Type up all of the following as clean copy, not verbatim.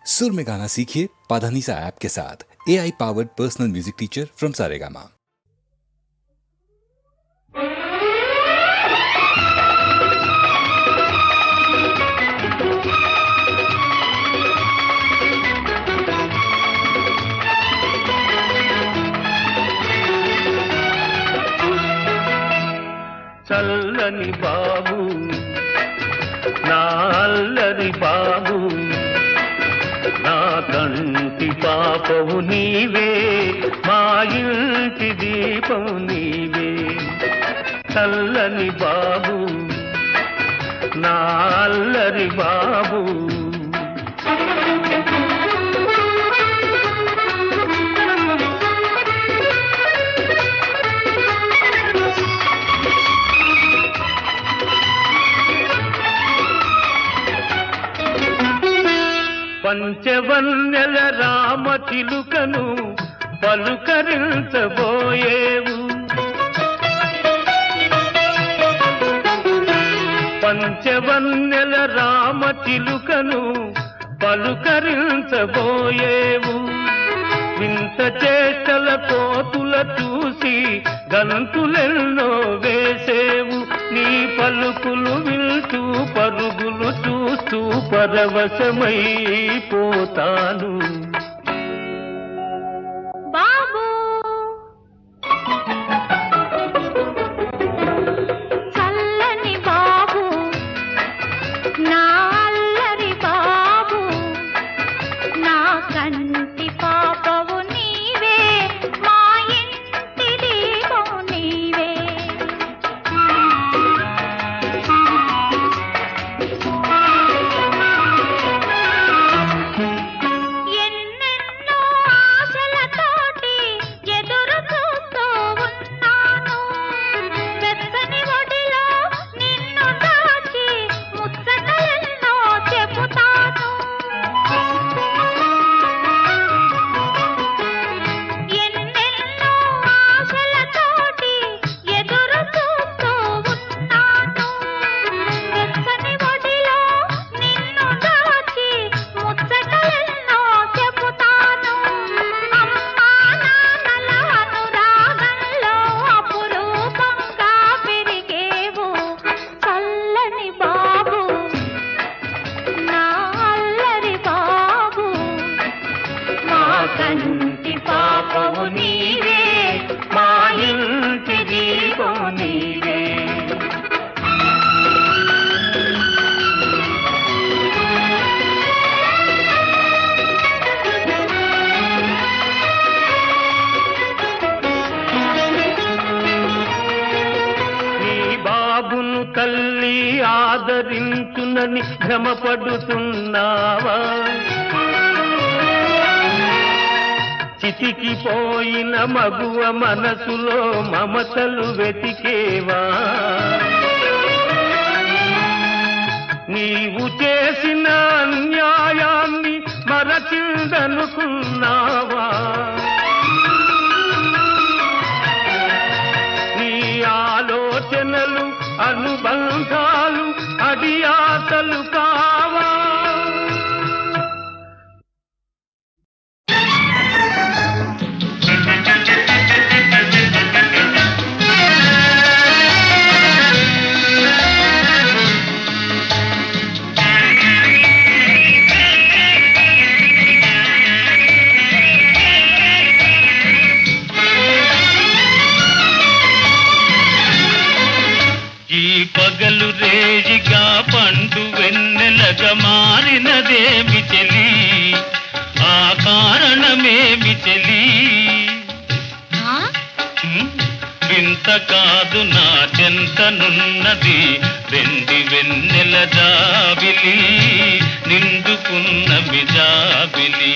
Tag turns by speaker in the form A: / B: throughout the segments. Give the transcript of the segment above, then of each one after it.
A: सुर में गाना सीखिए पाधानीसा ऐप के साथ। AI powered personal music teacher from Saregama.
B: చల్లని బాబు నా అల్లరి బాబు నా కంటి పాపవు నీవే మా ఇంటి దీపం నీవే చల్లని బాబు నా అల్లరి బాబు పంచవన్నెల రామ చిలుకను పలుకరించబోయేవు పంచవన్నెల రామ చిలుకను పలుకరించబోయేవు వింత చేష్టల కోతుల చూసి గంతులెన్నో వేసేవు నీ పలుకులు వింటూ పరుగులు చూస్తూ పరవశమైపోతాను
C: బాబు చల్లని బాబు నా అల్లరి బాబు నా కంటి పాపవు నీవే మా ఇంటి దీపం నీవే ఎన్నెన్నో ఆశలతోటి ఎదురు చూస్తూ ఉన్నాను వెచ్చని ఒడిలో నిన్ను దాచి ముచ్చటలెన్నో చెబుతాను ఎన్నెన్నో ఆశలతోటి ఎదురు చూస్తూ ఉన్నాను వెచ్చని ఒడిలో నిన్ను దాచి ముచ్చటలెన్నో చెబుతాను అమ్మా నాన్నల అనురాగంలో అపురూపంగా పెరిగేవు చల్లని బాబు నా అల్లరి బాబు మా కంటి పాపవు నీవే మా ఇంటి దీపం నీవే నీ బాబును తల్లి ఆదరించునని భ్రమపడుతున్నావా చితికిపోయిన మగువ మనసులో మమతలు వెతికేవా నీవు చేసిన అన్యాయాన్ని మరచిందనుకున్నావా నీ ఆలోచనలు అనుబంధాలు అడియాసలు కావా ఈ పగలు రేజిగా పండు వెన్నెలగా మారినదేమి చెలి ఆ కారణమేమి చెలి వింత కాదు నా చెంతనున్నది వెండి వెన్నెల జాబిలి నిండుకున్న మిజాబిలి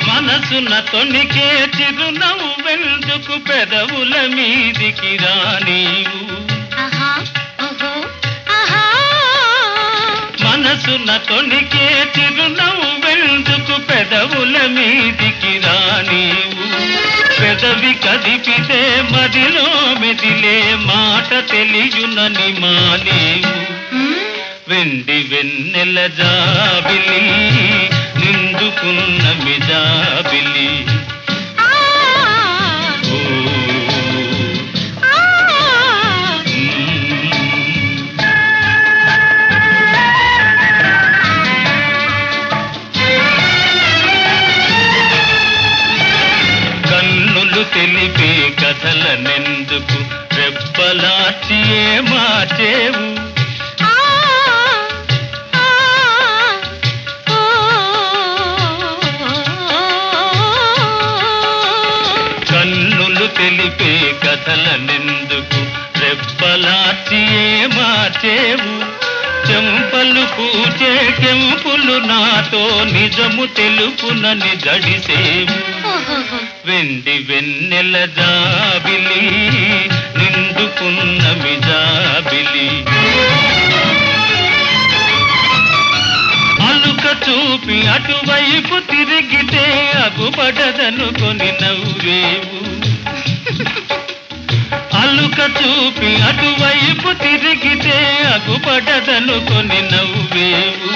C: మనసున తొణికే చిరునవ్వెందు వెందుకు పెదవుల మీదికి రానీవు మనసున తొణికే చిరునవ్వు వెందుకు పెదవుల మీదికి రానీవు పెదవి కదిపితే మదిలో మెదిలే మాట తెలియునని మానేవు వెండి వెన్నెల జాబిలి నిండుకున్న మిజాబిలి కన్నులు తెలిపే కథలనెందుకు రెప్పలాచి మార్చేవు కన్నులు తెలిపే కథలనెందుకు రెప్పలాచి మార్చేవు చెంపలు పూచే కెంపులు నాతో నిజము తెలుపునని జడిసేవు వెండి వెన్నెల జాబిలి నిండుకున్న మిజాబిలి అలుక చూపి అటువైపు తిరిగితే అగుపడదనుకొని నవ్వేవు అలుక చూపి అటువైపు తిరిగితే అగుపడదనుకొని నవ్వేవు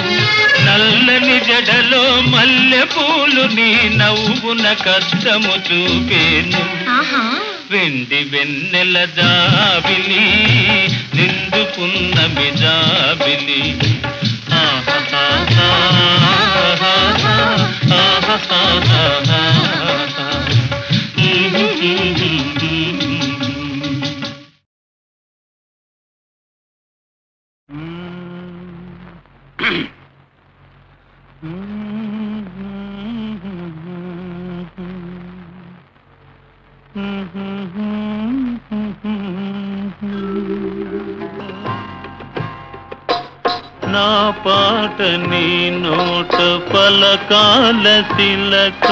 C: నల్లని జడలో మల్లె పూలు నీ నవ్వున కష్టము చూపేను వెండి వెన్నెల జాబిలి నిండుకున్న మిజాబిలి నా పాట నీ నోట పలకాల తిలక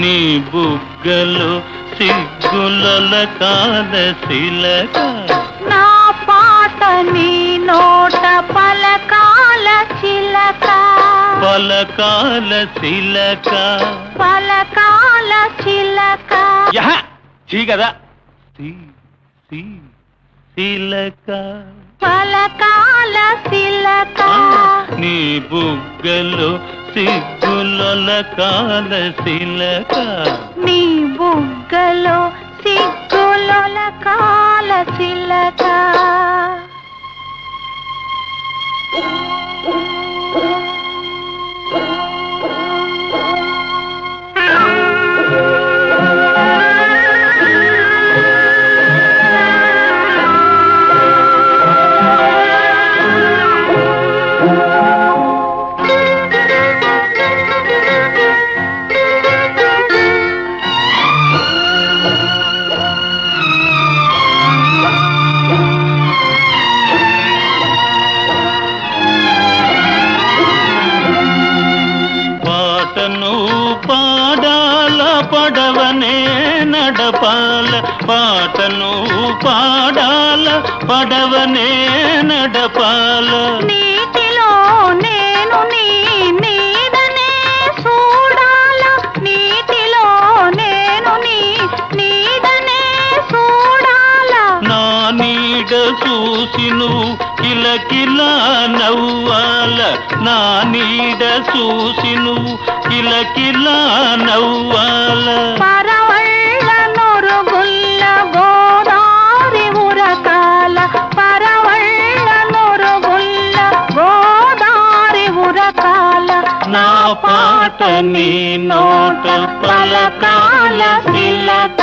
C: నీ బుగ్గలో సిగ్గులకాల శిలక
D: నా పాట నీ నోట పలకాల చిలక
C: పలకాల శిలక
D: పలకాల చిలక
C: కదా శిలక
D: పలకాల శిలక
C: నీ బుగ్గలో సిగ్గులకాల శిలక
D: నీ బుగ్గలో సిగ్గులకాల చిలక
C: పడవనే నడపాల పాటను పాడాల పడవనే నడపాల
D: నీటిలో నేను నీ నీడనే చూడాల నీటిలో నేను నీ నీడనే చూడాల
C: నా నీడ చూసి నువ్వు కిలకిలా నవ్వాల నా నీడ చూసి నువ్వు కిలకిలా నవ్వాల
D: పరవళ్ళ నొరుగుల్ల గోదారి ఉరకాల పరవళ్ళ నొరుగుల్ల గోదారి ఉరకాల
C: నా పాట నీ నోట పలకాల శిలక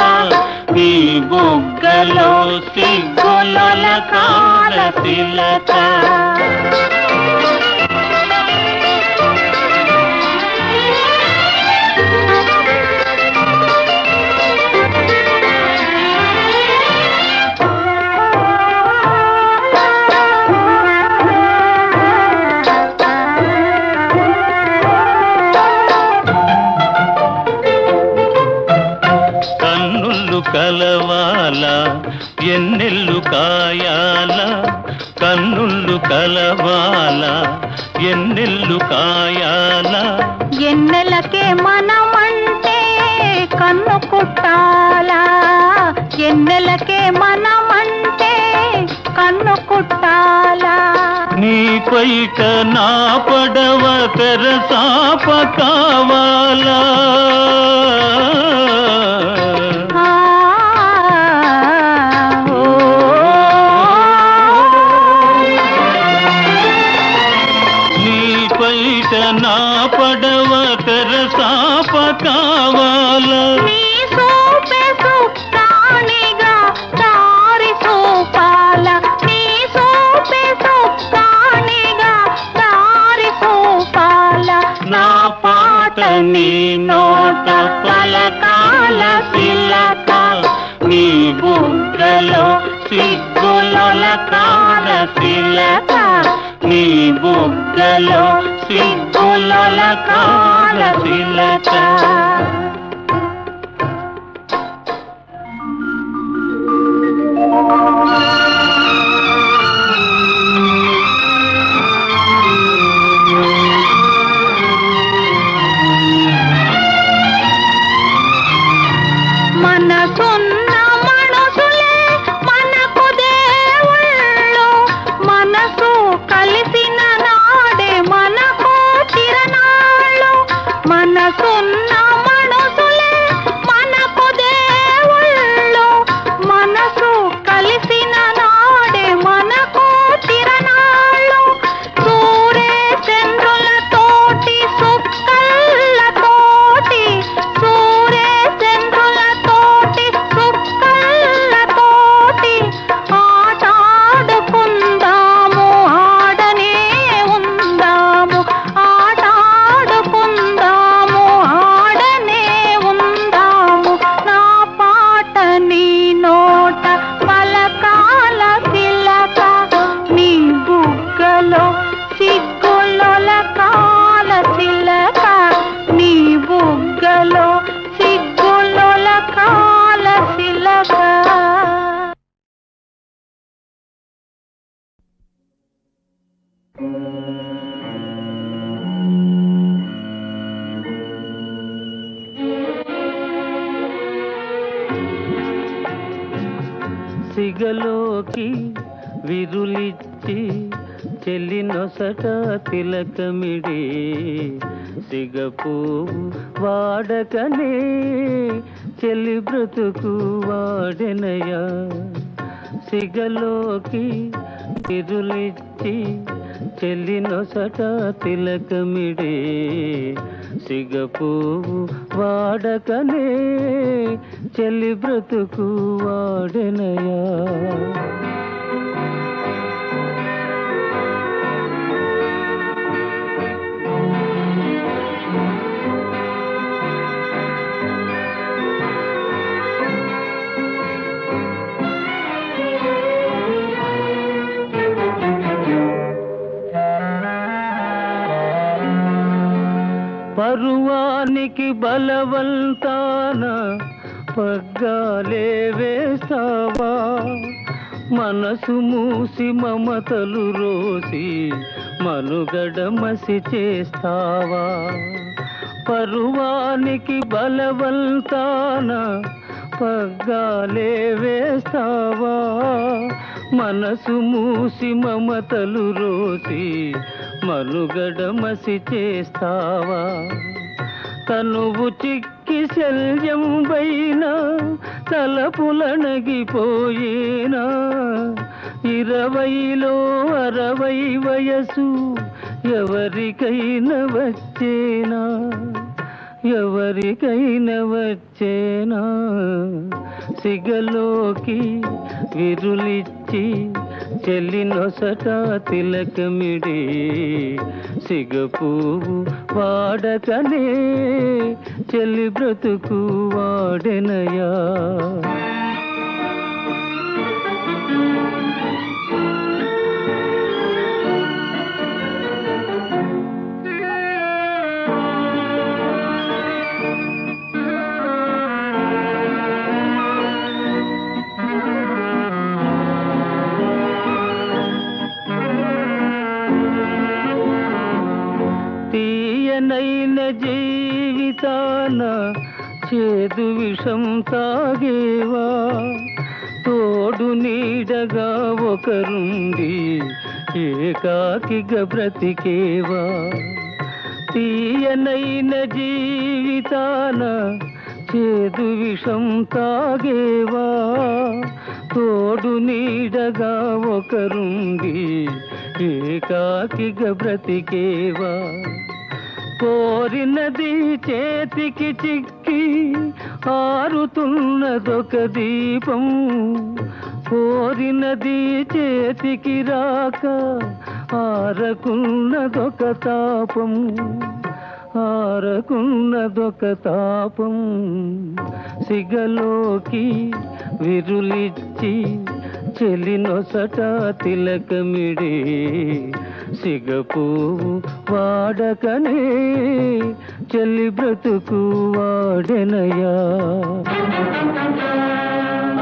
C: నీ బుగ్గలో సిగ్గులకాల శిలక ఎన్నెల్లు కాయాల కన్నుళ్ళు కలవాల ఎన్నెల్లు కాయాల
D: ఎన్నెలకే మనమంటే కన్ను కుట్టాలా ఎన్నెలకే మనమంటే కన్ను కుట్టాలా
C: నీ పైట నా పడవ తెరసాప కావాలా నా పడవ తెరసాప కావాలా
D: నీ సోపే సుప్తానిగా దారి సోపాల నీ సోపే సుప్తానిగా దారి సోపాల
C: నా పాట నీ నోట పలకాల తిలక నీ బుగ్గలో సిగ్గులొలకాల తిలక నీ బుగ్గలో సిగ్గులొలకాల తిలక
D: మనసున్న మనసులే మనకు దేవుళ్ళు మనసు కలిసిన నాడే మనకు చిరనాళ్ళు మనసున్న మనసులే మనకు దేవుళ్ళు మనసు కలిసిన నాడే మనకు చిరనాళ్ళు సూరే చంద్రులతోటి సుక్కళ్ళతోటి సూరే చంద్రులతోటి సుక్కళ్ళతోటి ఆటాడుకుందాము ఆడనే ఉందాము ఆటాడుకుందాము ఆడనే ఉందాము నా పాట నీ నోట పలకాల తిలక నీ బుగ్గలో సిగ్గులొలకాల తిలక నీ బుగ్గలో సిగ్గులొలకాల తిలక
C: సిగలోకి విరులిచ్చి చెల్లినొసట తిలకమిడి సిగపువ్వు వాడకనే చెల్లి బ్రతుకు వాడెనయా సిగలోకి విరులిచ్చి చెల్లినొసట తిలకమిడి సిగపువ్వు వాడకనే చెల్లి బ్రతుకు వాడెనయా పరువానికి బలవంతాన పగ్గాలే వేస్తావా మనసు మూసి మమతలు రోసి మనుగడ మసి చేస్తావా పరువానికి బలవంతాన పగ్గాలే వేస్తావా మనసు మూసి మమతలు రోసి మనుగడ మసి చేస్తావా తనువు చిక్కి శల్యం పైన తలపులనగిపోయేనా 20లో 60 వయసు ఎవరికైనా వచ్చేనా ఎవరికైనా వచ్చేనా సిగలోకి విరులిచ్చి చెల్లినొసట తిలకమిడి సిగపువ్వు వాడకనే చెల్లి బ్రతుకు వాడెనయా చేదు విషం తాగేవా తోడు నీడగా ఒకరుండి ఏకాకిగా బ్రతికేవా తీయనైన జీవితాన చేదు విషం తాగేవా తోడు నీడగా ఒకరుండి ఏకాకిగా బ్రతికేవా కోరినది చేతికి చిక్కి ఆరుతున్నదొక దీపం కోరినది చేతికి రాక ఆరకున్నదొక తాపం ఆరకున్నదొక తాపం సిగలోకి విరులిచ్చి చెలినొసట తిలకమిడి సిగపువ్వు వాడకనే చెల్లి బ్రతుకు వాడెనయా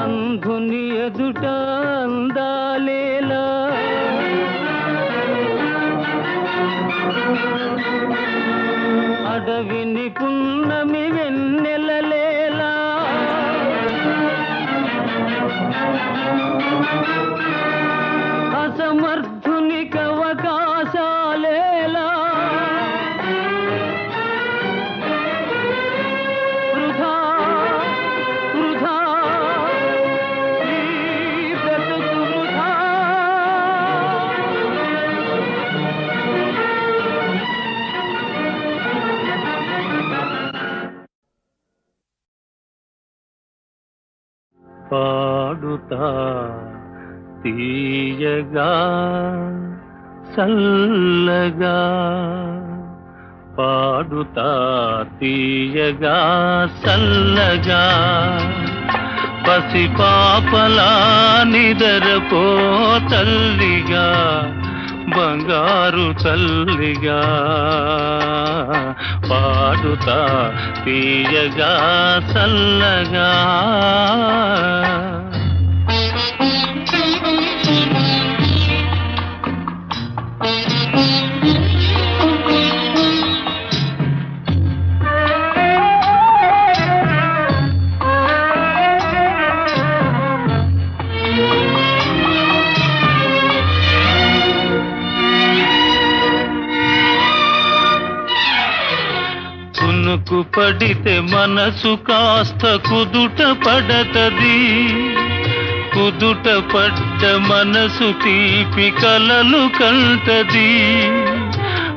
C: అంధుని ఎదుట అందాలేలా అడవిని పున్నమి వెన్నెలలేలా అసమర్థునికి అవకాశాలేలా వృధా వృధా ఈ బ్రతుకు వృధా పాడుతా తీయగా సల్లగా పాడుతా తీయగా సల్లగా పసిపాపలా నిదరపో తల్లిగా బంగారు తల్లిగా పాడుతా తీయగా సల్లగా కునుకు పడితే మనసు కాస్త కుదుట పడతది కుదుట పడ్డ మనసు తీపి కలలు కంటది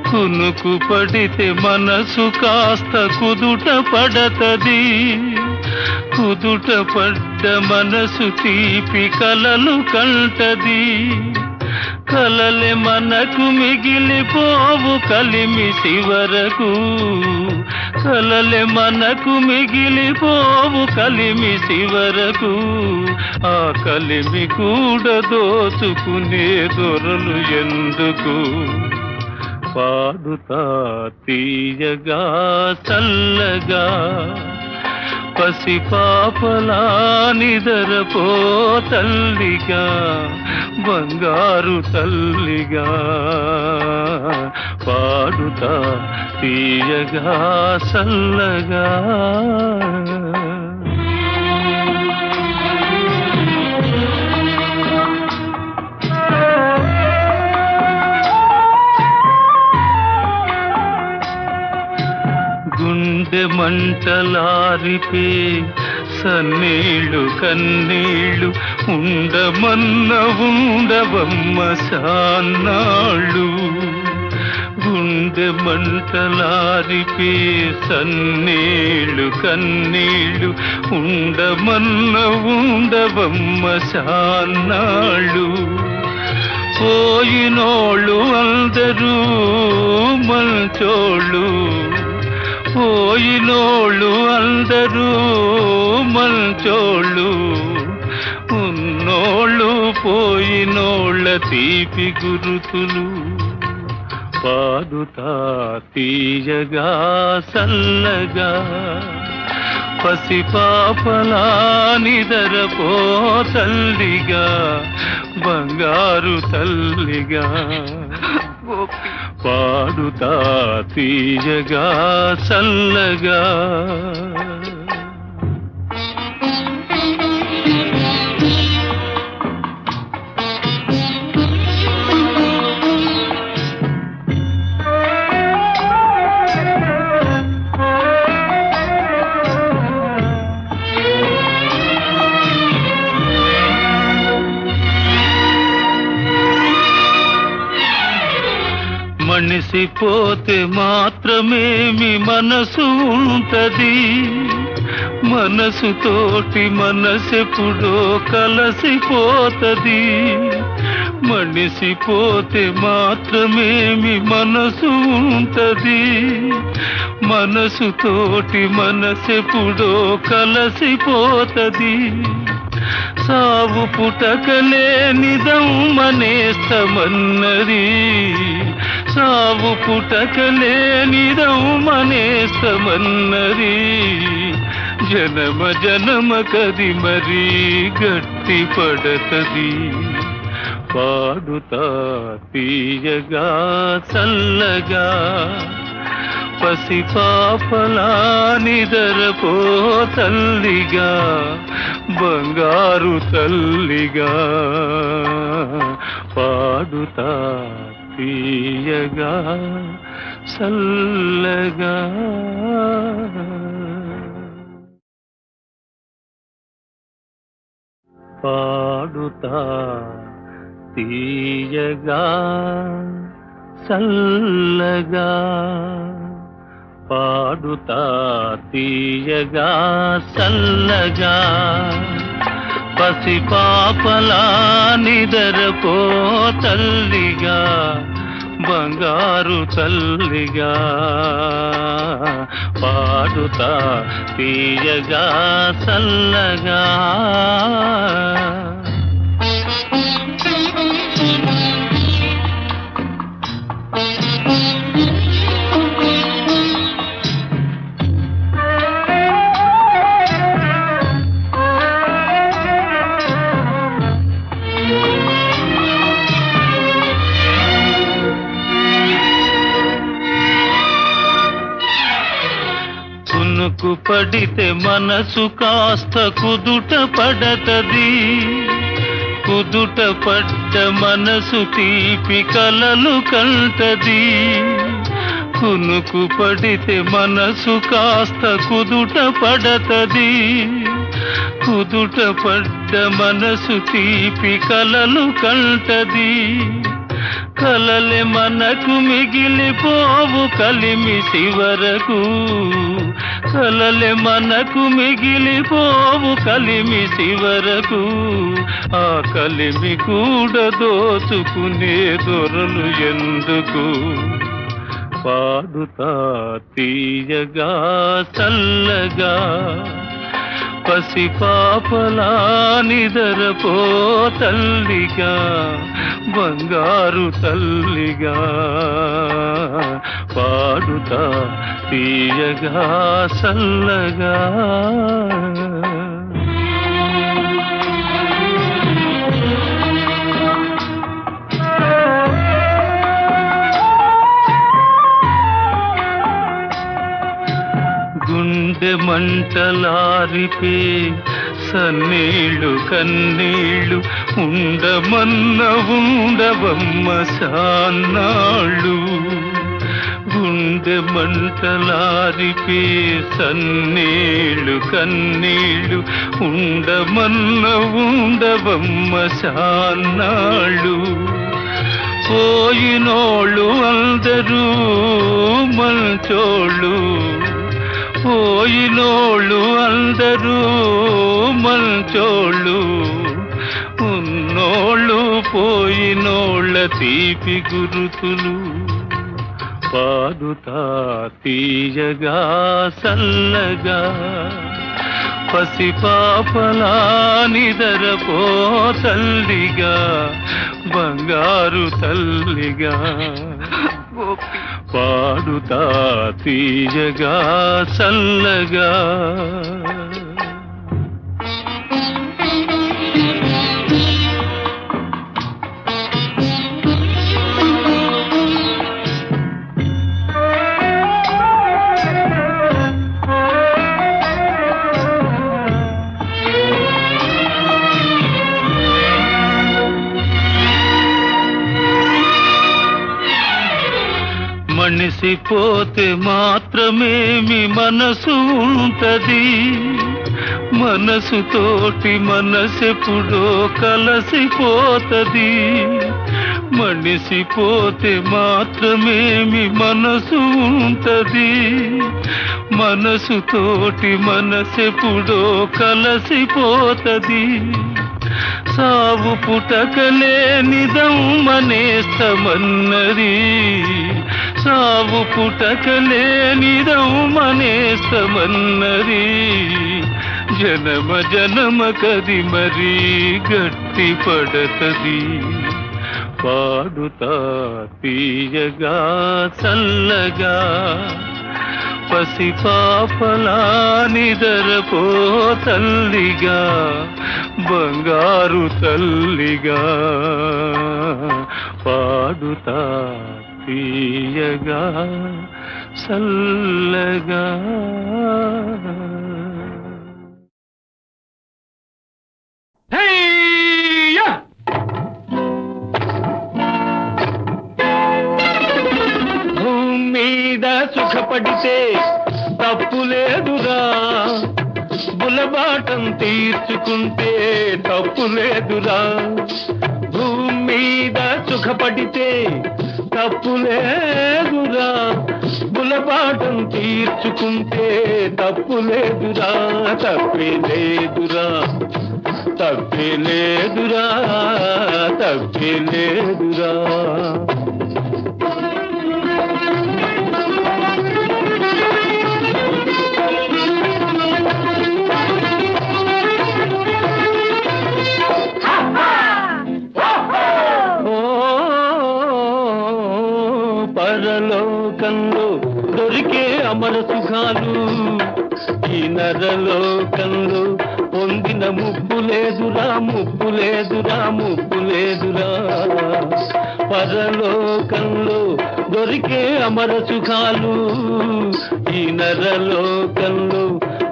C: కునుకు పడితే మనసు కాస్త కుదుట పడతది కుదుట పడ్డ మనసు తీపి కలలు కంటది కలలే మనకు మిగిలిపోవు కలిమి చివరకు కలలే మనకు మిగిలిపోవు కలిమి చివరకు ఆ కలిమి కూడా దోచుకునే దొరలు ఎందుకు పాడుతా తీయగా చల్లగా పసిపాపలా నిదరపో తల్లిగా బంగారు తల్లిగా పాడుతా తీయగా చల్లగా గుండె మంటలారిపే సన్నీళ్ళు కన్నీళ్ళు ఉండమన్న ఉండవమ్మ సాన్నాళ్ళు గుండె మంటలారిపే సన్నీళ్ళు కన్నీళ్ళు ఉండమన్న ఉండవమ్మ సాన్నాళ్ళు పోయినోళ్ళు అందరూ మంచోళ్ళు పోయినోళ్ళు అందరూ మంచోళ్ళు ఉన్నోళ్ళు పోయినోళ్ళ తీపి గురుతులు పాడుతా తీయగా సల్లగా పసిపాపలా నిదరపో తల్లిగా బంగారు తల్లిగా పాడుతా తీయగా చల్లగా మనిసిపోతే మాత్రమేమి మనసు ఉంటది, మనసుతోటి మనసెప్పుడో కలసిపోతది. మనిసిపోతే మాత్రమేమి మనసు ఉంటది, మనసుతోటి మనసెప్పుడో కలసిపోతది. సావు పుటకలేనిదమ్మనేస్తమన్నది, సావు పుటకలేనిదమ్మనేస్తమన్నది. జనమ జనమ కది మరీ గట్టి పడతది. పాడుతా తీయగా చల్లగా పసిపాపలా నిదరపో తల్లిగా, బంగారు తల్లిగా. పాడుతా తీయగా చల్లగా. పాడుతా తీయగా చల్లగా, పాడుతా తీయగా చల్లగా పసిపాపలా నిదరపో తల్లిగా, బంగారు తల్లిగా. పాడుతా తీయగా చల్లగా. కునుకు పడితే మనసు కాస్త కుదుట పడతది, కుదుట పడ్డ మనసు తీపి కలలు కంటది. కునుకు పడితే మనసు కాస్త కుదుట పడతది, కుదుట పడ్డ మనసు తీపి కలలు కంటది. కలలే మనకు మిగిలిపోవు కలిమిసి వరకు, కలలే మనకు మిగిలిపోవు కలిమిసి వరకు. ఆ కలిమి కూడా దోచుకునే దొరలు ఎందుకు. పాడుతా తీయగా చల్లగా పసిపాపలా నిదరపో తల్లిగా, బంగారు తల్లిగా. పాడుతా తీయగా చల్లగా. గుండె మంటలారిపే సన్నీళ్ళు కన్నీళ్ళు ఉండమన్న ఉండవమ్మ సాన్నాళ్ళు. గుండె మంటలారిపే సన్నీళ్ళు కన్నీళ్ళు ఉండమన్న ఉండవమ్మ సాన్నాళ్ళు. పోయినోళ్ళు అందరూ మంచోళ్ళు, పోయినోళ్ళు అందరూ మంచోళ్ళు. ఉన్నోళ్ళు పోయినోళ్ళ తీపి గురుతులు. పాడుతా తీయగా చల్లగా పసిపాపలా నిదరపో తల్లిగా, బంగారు తల్లిగా. పాడుతా తీయగా చల్లగా. మనిసిపోతే మాత్రమేమి మనసు ఉంటది, మనసుతోటి మనసెప్పుడో కలసిపోతది. మనిసిపోతే మాత్రమేమి మనసు ఉంటది, మనసుతోటి మనసెప్పుడో కలసిపోతది. సావు పుటకలే నిదం మనేస్తమన్నది, సావు పుటకలే నిదం మనేస్తమన్నది. జనమ జనమ కది మరీ గట్టి పడతది. పాడుతా తీయగా చల్లగా పసిపాపలా నిదరపో తల్లిగా, బంగారు తల్లిగా. పాడుతా తీయగా చల్లగా.
B: భూమి మీద సుఖపడితే తప్పు లేదురా, బులబాటం తీర్చుకుంటే తప్పు లేదురా. భూమి మీద సుఖపడితే తప్పు లేదురా, బులబాటం తీర్చుకుంటే తప్పు లేదురా. తప్పే లేదురా, తప్పే లేదురా, తప్పే లేదురా. పరలోకంలో దొరికే అమర సుఖాలు ఈ నరలోకంలో పొందిన ముప్పు లేదురా, ముప్పు లేదురా, ముప్పు లేదురా. పరలోకంలో దొరికే అమర సుఖాలు ఈ నరలోకంలో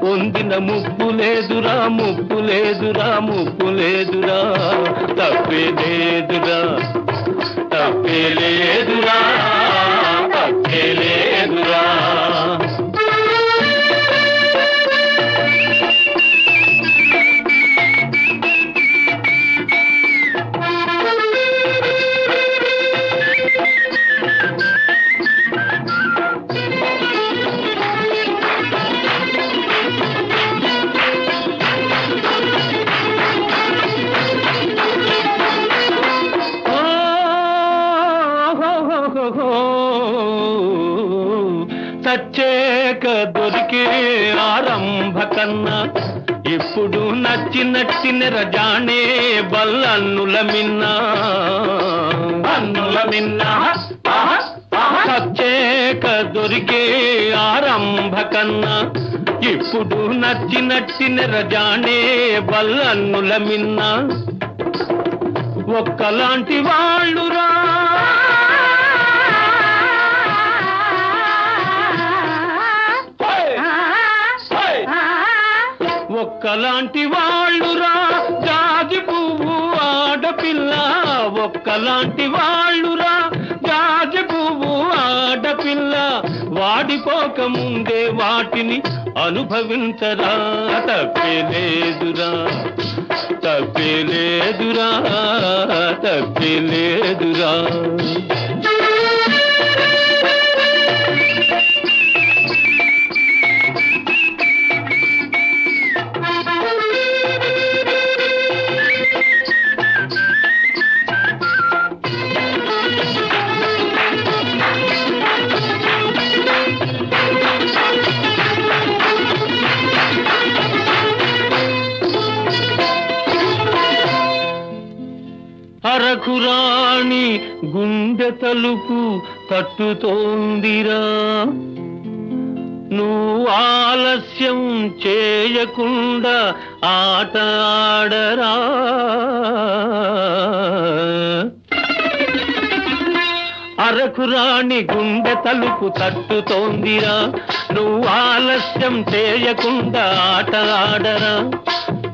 B: పొందిన ముప్పు లేదురా, ముప్పు లేదురా, ముప్పు లేదురా. తప్పే లేదురా, తప్పే లేదురా, తప్పే లేదురా. సచ్చేక దొరికే ఆరంభ కన్నా ఇప్పుడు నచ్చిన రజానే బల్లన్నుల మిన్నా, అన్నుల మిన్నా. సచ్చేక దొరికే ఆరంభ కన్నా ఇప్పుడు నచ్చిన రజానే బల్లన్నుల మిన్నా. ఒక్కలాంటి వాళ్ళురా, ఒక్కలాంటి వాళ్ళురా. జాజి పువ్వు ఆడపిల్ల, ఒక్కలాంటి వాళ్ళురా. జాజి పువ్వు ఆడపిల్ల, వాడిపోక ముందే వాటిని అనుభవించరా. తప్పే లేదురా, తప్పే లేదురా, తప్పే లేదురా. అరకురాణి గుండె తలుపు తట్టుతోందిరా, నువ్వు ఆలస్యం చేయకుండా ఆట ఆడరా. అరకురాణి గుండె తలుపు తట్టుతోందిరా, నువ్వు ఆలస్యం చేయకుండా ఆట ఆడరా.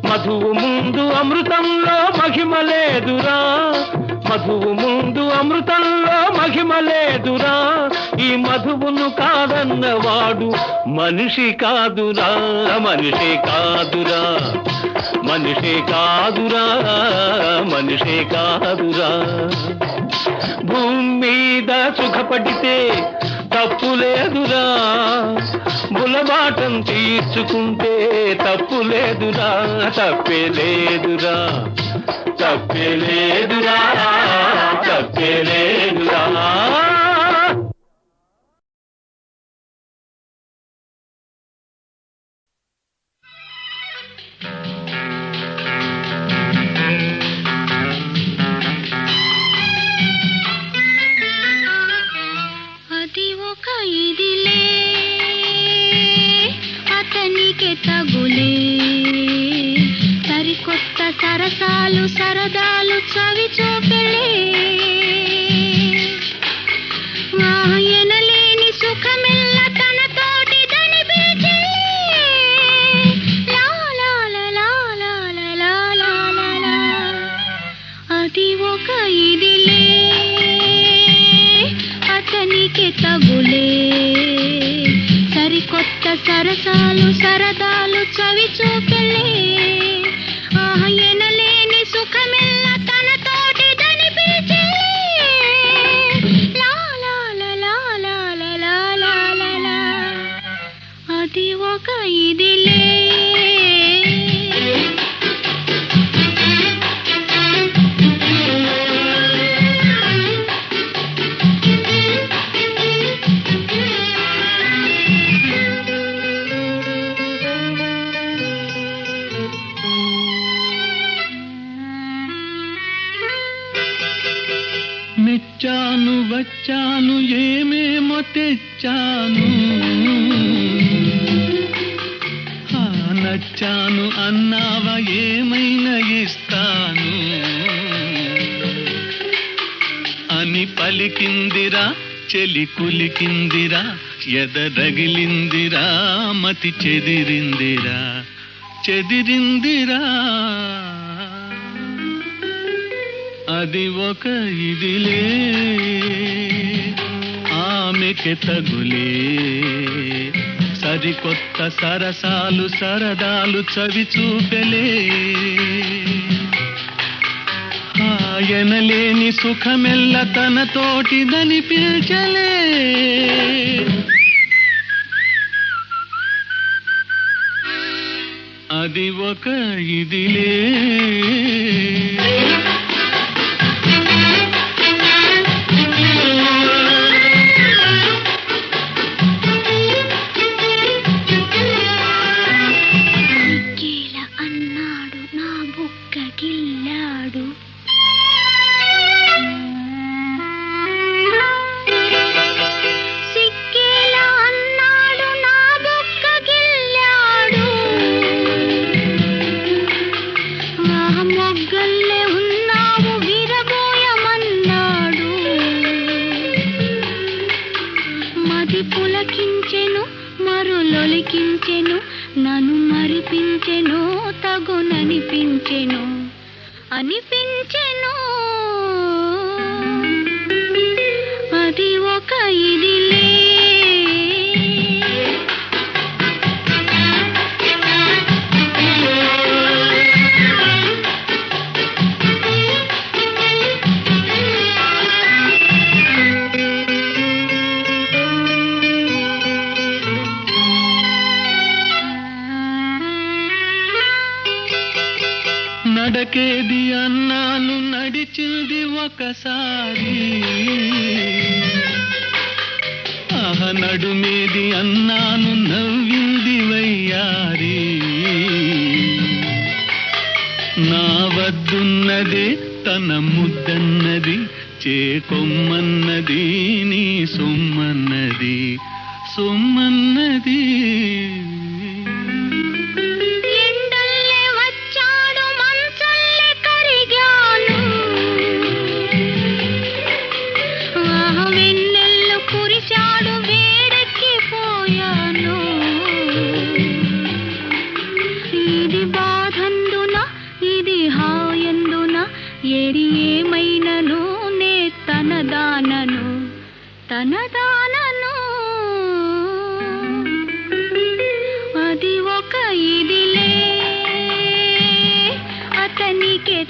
B: మధువు ముందు అమృతంలో మహిమ లేదురా, మధువు ముందు అమృతంలో మహిమ లేదురా. ఈ మధువును కాదన్నవాడు మనిషి కాదురా, మనిషి కాదురా, మనిషి కాదురా, మనిషి కాదురా. భూమి మీద సుఖపడితే తప్పు లేదురా, బులబాటం తీర్చుకుంటే తప్పు లేదురా, తప్పే లేదురా, తప్పే లేదురా, తప్పే లేదురా.
D: అది ఒక ఇదిలే అతనికి తగులే, సరికొత్త సరసాలు సరదాలు చవి చూపెలే, ఎనలేని సుఖమెల్ల తన తోటి దని బీచే. అది ఒక ఇదిలే అతనికి తగులే, సరికొత్త సరసాలు సరదాలు చవి చూపెలే, ఎనలేని సుఖమెల్ల తన తోటి దని బీచే. అది ఒక ఇదిలే.
C: మెచ్చాను వచ్చాను ఏమేమో తెచ్చాను, నచ్చాను అన్నావా ఏమైనా ఇస్తాను అని పలికిందిరా, చెలి కులికిందిరా, ఎదరగిలిందిరా, మతి చెదిరిందిరా, చెదిరిందిరా. అది ఒక ఇదిలే ఆమెకి తగులే, సరికొత్త సరసాలు సరదాలు చవి చూపెలే, ఆయనలేని సుఖమెల్ల తన తోటిదని పిల్చలే. అది ఒక ఇదిలే.
D: పులకించెను మరులొలికించెను, నన్ను మరిపించెను, తగుననిపించెను, అనిపించెను. అది ఒక ఇదిలే.
C: నడకేది అన్నాను నడిచింది ఒకసారి, నడుమేది అన్నాను నవ్వింది వయ్యారి. నా వద్దున్నదే తన ముద్దన్నది, చేకొమ్మన్నది నీ సొమ్మన్నది, సొమ్మన్నది.
D: ఏమైనను నే తనదానను, తనదానను.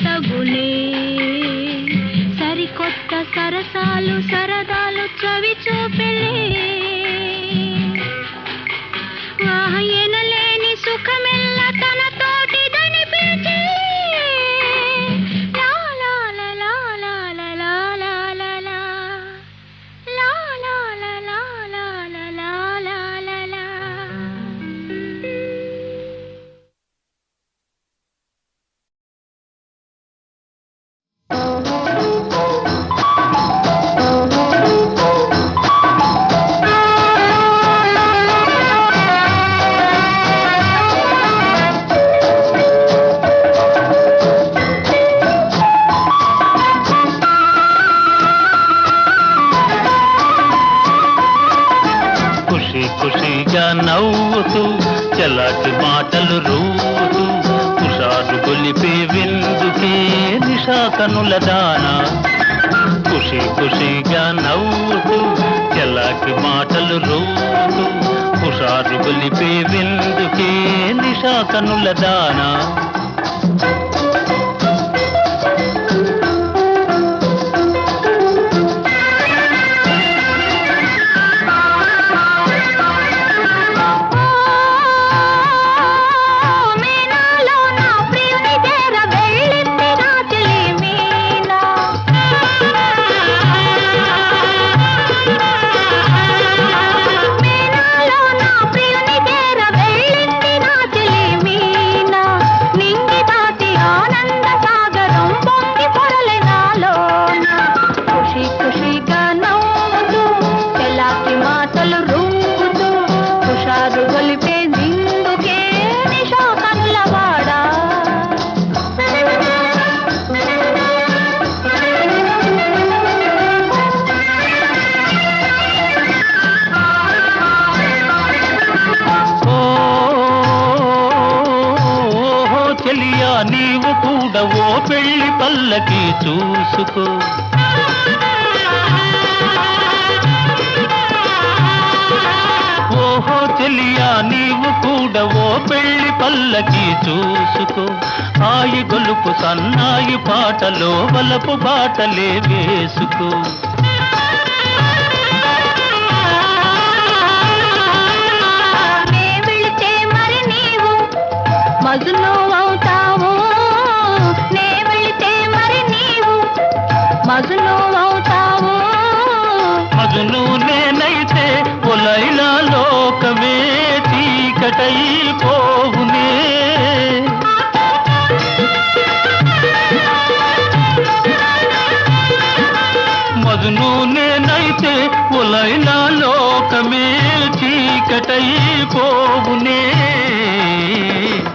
D: తగులే సరికొత్త సరసాలు సరదాలు చవి చూపెలే ఎనలేని సుఖమెల్ల తన తోటి దనిపించే లా లా లా లా లా లా లా లా లా లా లా లా లా లా లా లా లా లా.
B: ఖుషి ఖుషిగా నవ్వుతూ చలాకి మాటలు రూతూ హుషారు గొలిపే విందుకే నిషా కనుల దానా ఖుషి ఖుషిగా నవ్వుతూ చలాకి మాటలు రూతూ హుషారు గొలిపే విందుకే నిషా కనుల దానా నీవు కూడా ఓ పెళ్లి పల్లకి చూసుకో ఓహో చెలియా నీవు కూడా ఓ పెళ్లి పల్లకి చూసుకో ఆయి గొలుపు సన్నాయి పాటలో వలపు బాటలే వేసుకో
D: మజును అవుతావు నే వెళితే మరి నీవు మజును అవుతావు
B: మజును నేనైతే ఒలైలా లోకమే చీకటై పోవునే మజును నేనైతే ఒలైలా లోకమే చీకటై పోవునే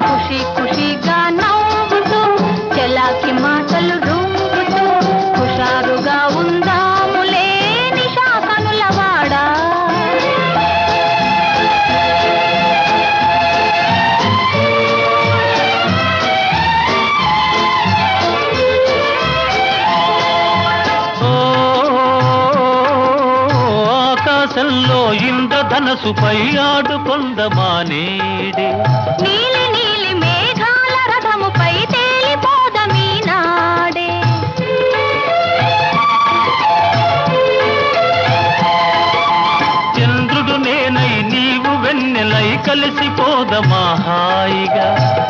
D: ఖుషి ఖుషిగా నవ్వుతూ చలాకి మాటలు రూపుతూ హుషారుగా ఉందాములే నిషా కనులవాడా
B: ఆకాశంలో ఇంద్రధనసుపై ఆడుకొందమానేడే
D: నీలి నీలి మేఘాల రథముపై తేలిపోదమీ నాడే
B: చంద్రుడు నేనై నీవు వెన్నెలై కలిసిపోదమా హాయిగా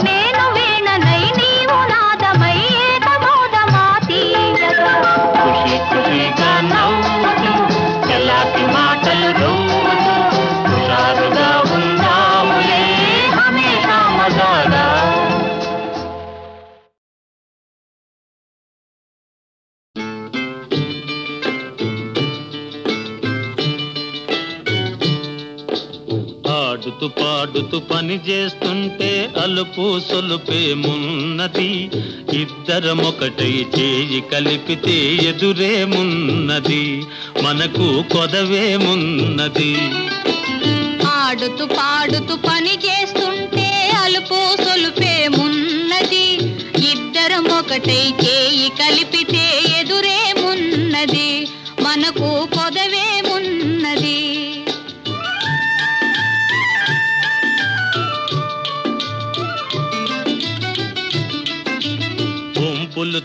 D: నేను వీణనై నీవు నాదమై ఏకమోదమా తీయగా
B: ఖుషి ఖుషిగా నవ్వుతూ చలాకి మాటలు రూతూ హుషారుగా ఉందాములే హమేషా మజాగా ఆడుతూ పాడుతూ పని చేస్తుంటే అలుపు సొలుపేమున్నది ఇద్దరమొకటై చేయి కలిపితే ఎదురేమున్నది మనకు కొదవేమున్నది
D: ఆడుతూ పాడుతూ పని చేస్తుంటే అలుపు సొలుపేమున్నది ఇద్దరం ఒకటై చేయి కలిపితే ఎదురేమున్నది మనకు కొదవేమున్నది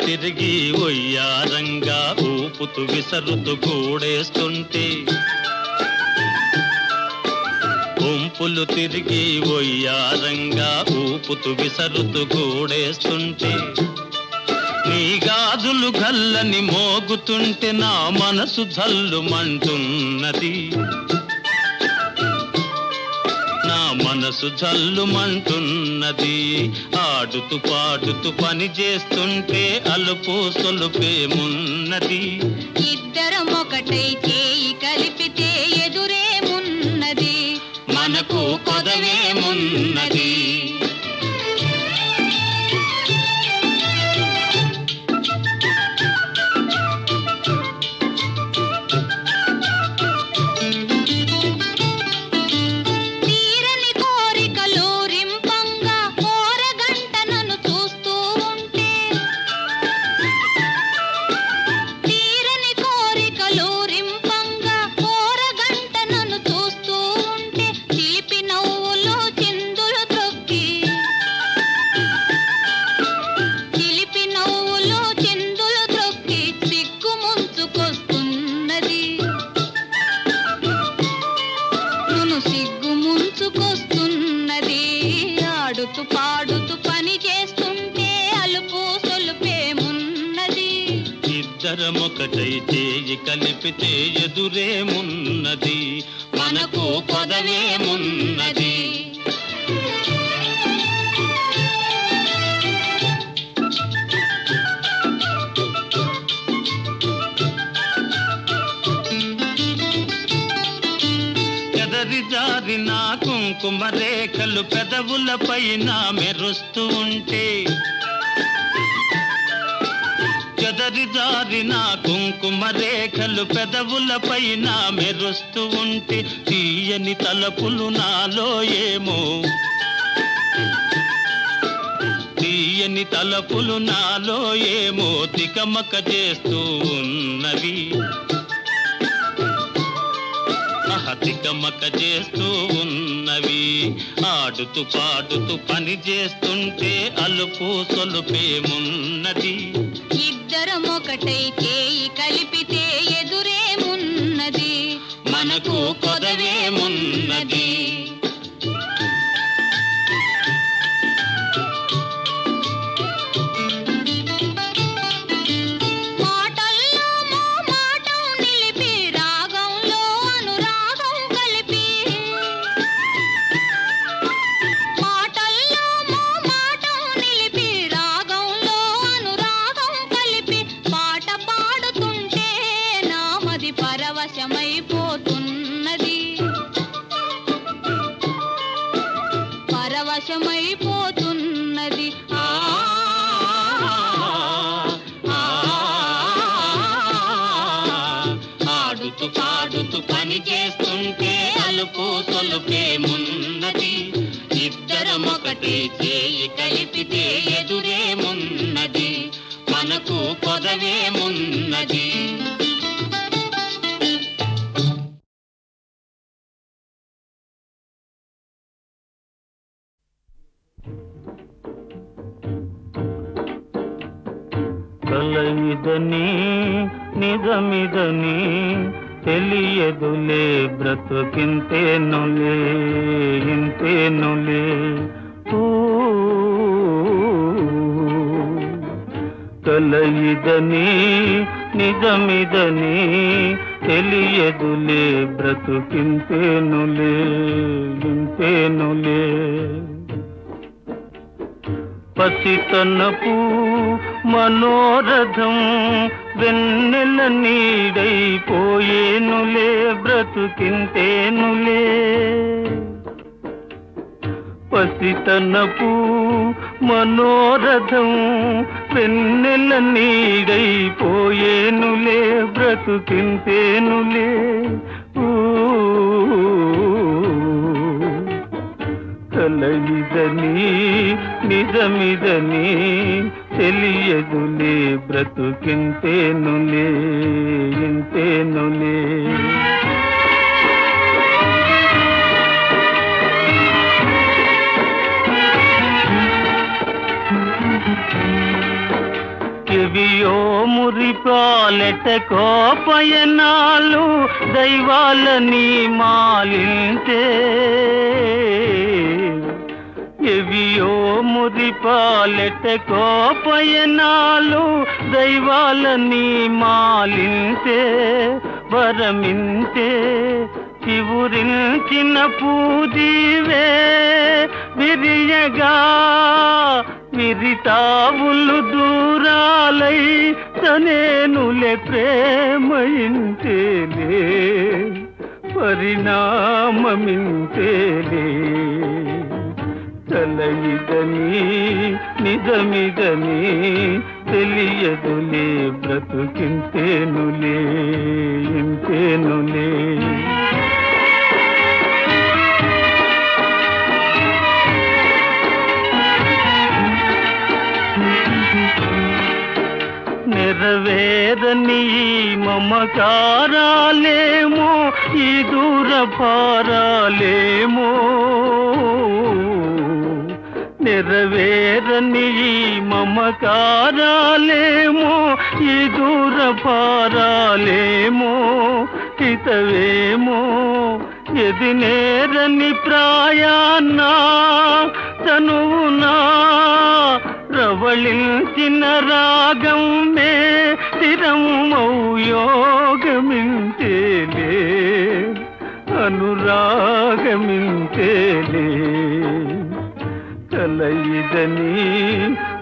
B: తిరిగి ఒయ్యారంగా ఊపుతూ విసరుతూ గూడేస్తుంటే, గుంపులు తిరిగి ఒయ్యారంగా ఊపుతూ విసరుతూ గూడేస్తుంటే, నీ గాజులు గల్లని మోగుతుంటే నా మనసు జల్లుమంటున్నది, నా మనసు జల్లుమంటున్నది. ఆడుతూ పాడుతూ పని చేస్తుంటే అలుపు సొలుపేమున్నది.
D: ఇద్దరం ఒకటై చేయి కలిపితే ఎదురేమున్నది,
B: మనకు కొదవేమున్నది.
D: తీరని కోరికలు రింపంగా ఓరగంట నన్ను చూస్తూ ఉంటే, తీరని కోరికలు రింపంగా ఓరగంట నన్ను చూస్తూ ఉంటే, చిలిపి నవ్వులు చిందులు త్రొక్కి, చిలిపి నవ్వులు చిందులు త్రొక్కి సిగ్గు ముంచుకొస్తున్నది, నును సిగ్గు ముంచుకొస్తున్నది. ఆడుతూ పాడుతూ పని చేస్తుంటే అలుపు సొలుపేమున్నది.
B: ఇద్దరమొకటై చేయి కలిపితే ఎదురేమున్నది, మనకు కొదవేమున్నది. ఎదరి జారిన కుంకుమ రేఖలు పెదవులపైన మెరుస్తూ ఉంటే, చెదరి జారిన కుంకుమ రేఖలు పెదవులపైన మెరుస్తూ ఉంటే, తీయని తలపులు నాలో ఏమో, తీయని తలపులు నాలో ఏమో తికమక చేస్తూ ఉన్నవి, తికమక చేస్తూ ఉన్నవి. ఆడుతూ పాడుతూ పని చేస్తుంటే అలుపు సొలుపేమున్నది.
D: ఇద్దరం ఒకటై చేయి కలిపితే ఎదురేమున్నది,
B: మనకు కొదవేమున్నది.
D: మాటల్లో మోమాటం నిలిపి రాగంలో అనురాగం కలిపి, మాటల్లో మోమాటం నిలిపి రాగంలో అనురాగం కలిపి, పాట పాడుతుంటే నామది పరవశమైపోతున్నది, పరవశమైపోతున్నది.
B: ఆడుతూ పాడుతూ పని చేస్తుంటే అలుపు సొలుపేమున్నది. ఇద్దరమొకటే చేయి కలిపితే ఎదురేమున్నది, మనకు కొదవేమున్నది.
C: కలయిదని నిజమిదని తెలియదులే బ్రతుకింతేనులే ఇంతేనులే. కలయిదని నిజమిదని తెలియదులే బ్రతుకింతేనులే ఇంతేనులే. పసితనపు మనోరథం వెన్నెల నీడైపోయేనులే బ్రతుకింతేనులే. పసితనపు మనోరథం వెన్నెల నీడైపోయేనులే బ్రతుకింతేనులే. కలయిదని నిజమిదని తెలియదులే బ్రతుకింతేనులే ఇంతేనులే. మురిపాలెట కోపయనాలు దైవాలని మాలింటే ఎవియో మురిపాలెట కోపయనాలు దైవాలని మాలింటే వరమింటే చివురించిన పూజీవే విరియగా విరితావులు దూరాలై తనేనులే ప్రేమయింతేలే పరిణామమింతేలే తలయిదని నిజమిదని తెలియదులే బ్రతుకింతేనులే ఇంతేనులే నెరవేరని మమకారాలేమో ఈ దూర భారాలేమో నెరవేరని మమకారాలేమో ఈ దూర భారాలేమో హితవేమో ఎది నేరని ప్రాయాన్నా తనువునా ప్రవళించిన రాగం మే స్థిరమౌ యోగమింతేలే అనురాగమింతేలే కలయిదని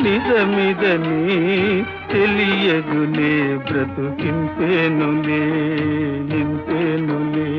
C: నిజమిదని తెలియదులే బ్రతుకింతేనులే ఇంతేనులే